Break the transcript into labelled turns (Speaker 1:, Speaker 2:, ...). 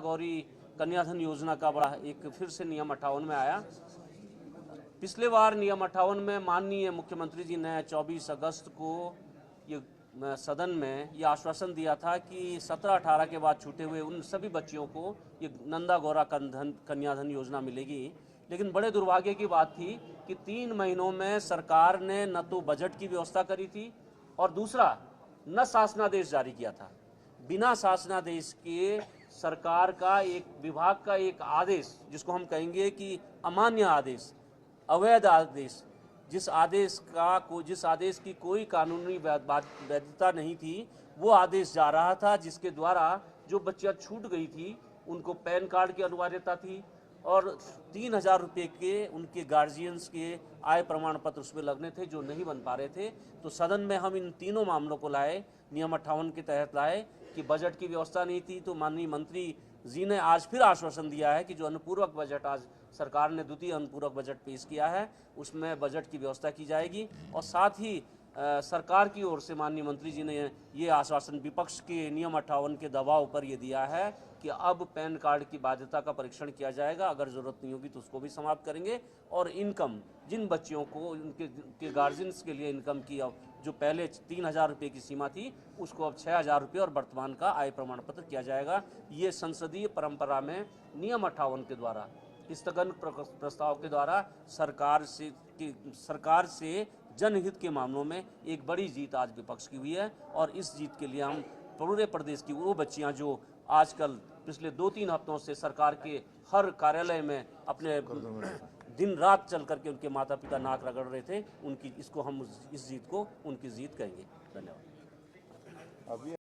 Speaker 1: गौरी कन्याधन योजना का बड़ा एक फिर से नियम 58 में आया। पिछले बार नियम 58 में माननीय मुख्यमंत्री जी ने 24 अगस्त को ये सदन में ये आश्वासन दिया था कि 17-18 के बाद छूटे हुए उन सभी बच्चियों को ये नंदा गौरा कन्याधन योजना मिलेगी। लेकिन बड़े दुर्भाग्य की बात थी कि 3 महीनों में सरकार ने न तो बजट की व्यवस्था करी थी और दूसरा न शासनादेश जारी किया था। बिना शासनादेश के सरकार का एक विभाग का एक आदेश, जिसको हम कहेंगे कि अमान्य आदेश, अवैध आदेश, जिस आदेश की कोई कानूनी वैधता नहीं थी, वो आदेश जा रहा था, जिसके द्वारा जो बच्चियां छूट गई थी उनको पैन कार्ड की अनिवार्यता थी और 3,000 रुपये के उनके गार्जियंस के आय प्रमाण पत्र उसमें लगने थे, जो नहीं बन पा रहे थे। तो सदन में हम इन तीनों मामलों को लाए, नियम 58 के तहत लाए कि बजट की व्यवस्था नहीं थी। तो माननीय मंत्री जी ने आज फिर आश्वासन दिया है कि जो अनुपूरक बजट आज सरकार ने द्वितीय अनुपूरक बजट पेश किया है उसमें बजट की व्यवस्था की जाएगी। और साथ ही सरकार की ओर से माननीय मंत्री जी ने ये आश्वासन विपक्ष के नियम 58 के दबाव पर ये दिया है कि अब पैन कार्ड की बाध्यता का परीक्षण किया जाएगा, अगर ज़रूरत नहीं होगी तो उसको भी समाप्त करेंगे। और इनकम, जिन बच्चियों को उनके गार्जियंस के लिए इनकम की जो पहले 3,000 रुपये की सीमा थी उसको अब 6,000 रुपये और वर्तमान का आय प्रमाण पत्र किया जाएगा। ये संसदीय परंपरा में नियम 58 के द्वारा, स्थगन प्रस्ताव के द्वारा सरकार से जनहित के मामलों में एक बड़ी जीत आज विपक्ष की हुई है। और इस जीत के लिए हम पूरे प्रदेश की वो बच्चियां जो आजकल पिछले 2-3 हफ्तों से सरकार के हर कार्यालय में अपने दिन रात चल करके उनके माता पिता नाक रगड़ रहे थे, उनकी इस जीत को उनकी जीत कहेंगे। धन्यवाद।